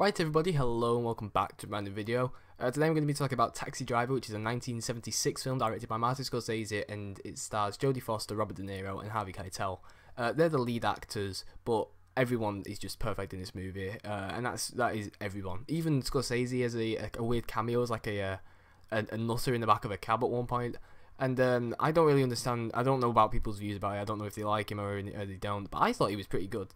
Right everybody, hello and welcome back to a brand new video. Today I'm going to be talking about Taxi Driver, which is a 1976 film directed by Martin Scorsese, and it stars Jodie Foster, Robert De Niro and Harvey Keitel. They're the lead actors, but everyone is just perfect in this movie, and that is everyone. Even Scorsese has a weird cameo as like a nutter in the back of a cab at one point. And I don't really understand, I don't know about people's views about it, I don't know if they like him or they don't, but I thought he was pretty good.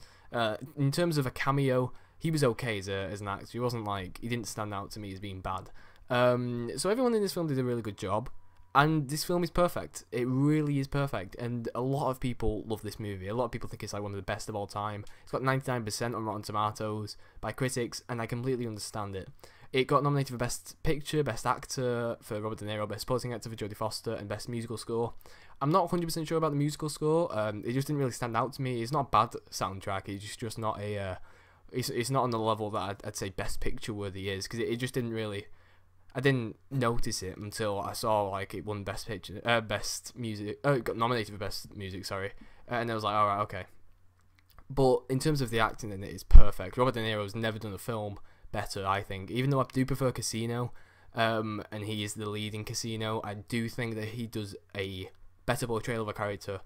In terms of a cameo, he was okay as an actor. He wasn't like, he didn't stand out to me as being bad. So everyone in this film did a really good job, and this film is perfect. It really is perfect, and a lot of people love this movie. A lot of people think it's like one of the best of all time. It's got 99% on Rotten Tomatoes by critics, and I completely understand it. It got nominated for Best Picture, Best Actor for Robert De Niro, Best Supporting Actor for Jodie Foster, and Best Musical Score. I'm not 100% sure about the musical score. It just didn't really stand out to me. It's not a bad soundtrack. It's just not a... It's not on the level that I'd say Best Picture worthy is, because it just didn't really... I didn't notice it until I saw like it won Best Picture, Best Music. It got nominated for Best Music, sorry, and I was like, all right, okay. But in terms of the acting in it, it's perfect. Robert De Niro's never done a film better, I think. Even though I do prefer Casino, and he is the lead in Casino, I do think that he does a better portrayal of a character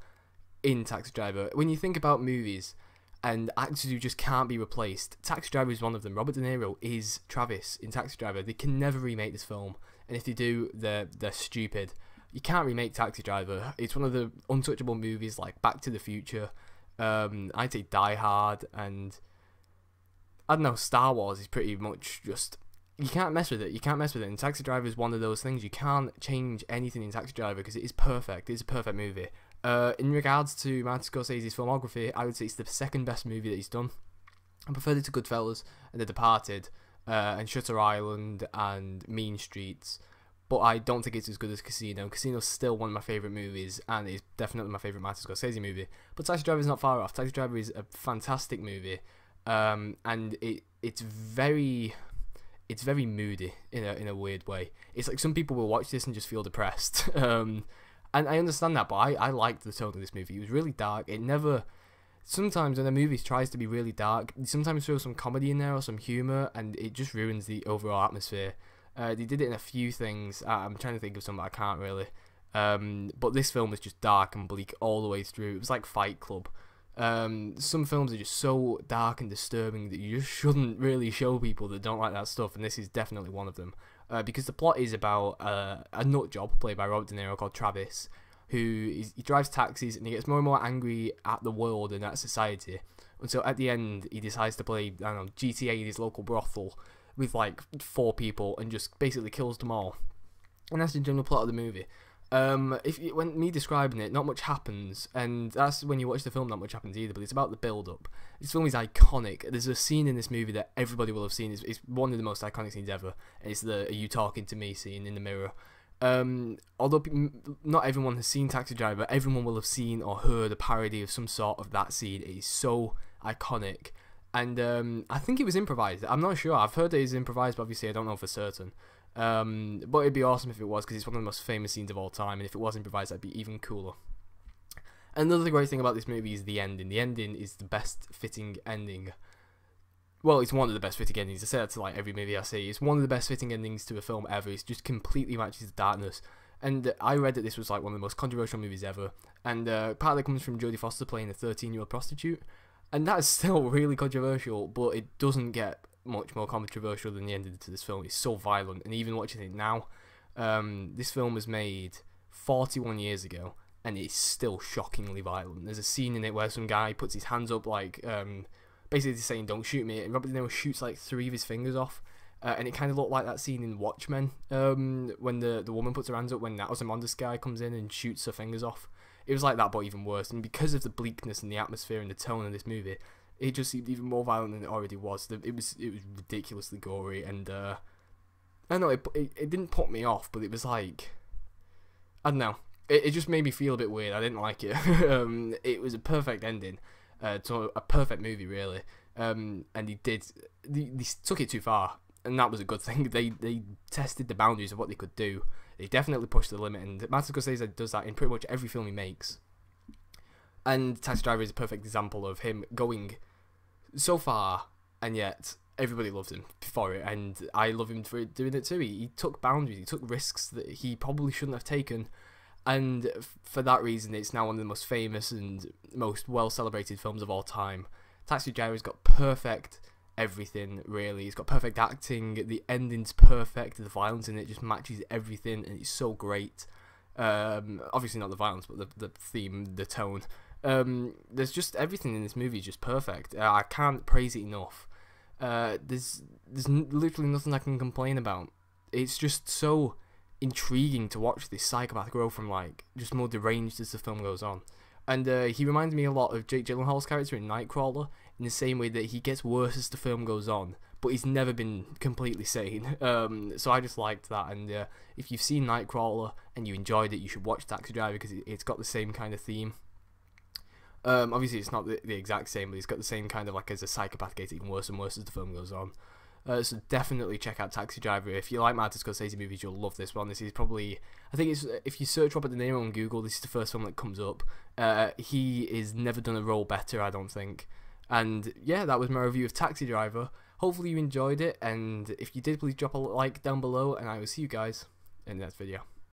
in Taxi Driver. When you think about movies and actors who just can't be replaced, Taxi Driver is one of them. Robert De Niro is Travis in Taxi Driver. They can never remake this film, and if they do, they're stupid. You can't remake Taxi Driver. It's one of the untouchable movies like Back to the Future. I'd say Die Hard, and I don't know, Star Wars is pretty much just... You can't mess with it. You can't mess with it. And Taxi Driver is one of those things. You can't change anything in Taxi Driver because it is perfect. It's a perfect movie. In regards to Martin Scorsese's filmography, I would say it's the second best movie that he's done. I preferred it to Goodfellas and The Departed, and Shutter Island and Mean Streets, but I don't think it's as good as Casino. Casino's still one of my favourite movies, and it's definitely my favourite Martin Scorsese movie. But Taxi Driver is not far off. Taxi Driver is a fantastic movie, and it's very moody in a weird way. It's like some people will watch this and just feel depressed. And I understand that, but I liked the tone of this movie. It was really dark. It never... Sometimes when a movie tries to be really dark, sometimes throw some comedy in there or some humour, and it just ruins the overall atmosphere. They did it in a few things. I'm trying to think of some, but I can't really. But this film is just dark and bleak all the way through. It was like Fight Club. Some films are just so dark and disturbing that you just shouldn't really show people that don't like that stuff, and this is definitely one of them. Because the plot is about a nut job played by Robert De Niro called Travis, he drives taxis and he gets more and more angry at the world and at society, until at the end he decides to play, I don't know, GTA in his local brothel with like 4 people and just basically kills them all. And that's the general plot of the movie. When me describing it, not much happens, and that's when you watch the film, not much happens either, but it's about the build-up. This film is iconic. There's a scene in this movie that everybody will have seen. It's one of the most iconic scenes ever, and it's the "Are you talking to me?" scene in the mirror. Although not everyone has seen Taxi Driver, everyone will have seen or heard a parody of some sort of that scene. It is so iconic, and I think it was improvised. I'm not sure. I've heard it is improvised, but obviously I don't know for certain. But it'd be awesome if it was, because it's one of the most famous scenes of all time, and if it was improvised, that'd be even cooler. Another great thing about this movie is the ending. The ending is the best fitting ending. Well, it's one of the best fitting endings. I say that to like every movie I see. It's one of the best fitting endings to a film ever. It just completely matches the darkness. And I read that this was like one of the most controversial movies ever. And part of that comes from Jodie Foster playing a 13-year-old prostitute. And that is still really controversial, but it doesn't get much more controversial than the ending to this film. It's so violent, and even watching it now, this film was made 41 years ago, and it's still shockingly violent. There's a scene in it where some guy puts his hands up, like, basically saying, "Don't shoot me," and Robert De Niro shoots like 3 of his fingers off, and it kind of looked like that scene in Watchmen, when the woman puts her hands up when that Ozymandias guy comes in and shoots her fingers off. It was like that, but even worse, and because of the bleakness and the atmosphere and the tone of this movie, it just seemed even more violent than it already was. It was ridiculously gory, and I don't know, it didn't put me off, but it was like, I don't know, it just made me feel a bit weird. I didn't like it. It was a perfect ending to a perfect movie, really, and they took it too far, and that was a good thing. They tested the boundaries of what they could do. They definitely pushed the limit, and Martin Scorsese does that in pretty much every film he makes. And Taxi Driver is a perfect example of him going so far and yet everybody loves him for it, and I love him for doing it too. He took boundaries, he took risks that he probably shouldn't have taken, and for that reason it's now one of the most famous and most well celebrated films of all time. Taxi Driver's got perfect everything, really. It's got perfect acting, the ending's perfect, the violence in it just matches everything, and it's so great. Obviously not the violence, but the theme, the tone. There's just everything in this movie is just perfect. I can't praise it enough. There's literally nothing I can complain about. It's just so intriguing to watch this psychopath grow from like just more deranged as the film goes on. And he reminds me a lot of Jake Gyllenhaal's character in Nightcrawler, in the same way that he gets worse as the film goes on, but he's never been completely sane. So I just liked that, and if you've seen Nightcrawler and you enjoyed it, you should watch Taxi Driver, because it's got the same kind of theme. Obviously it's not the exact same, but it's got the same kind of, like, as a psychopath gets even worse and worse as the film goes on. So definitely check out Taxi Driver. If you like Martin Scorsese movies, you'll love this one. This is probably, I think it's, if you search Robert De Niro on Google, this is the first film that comes up. He is never done a role better, I don't think. And yeah, that was my review of Taxi Driver. Hopefully you enjoyed it, and if you did, please drop a like down below, and I will see you guys in the next video.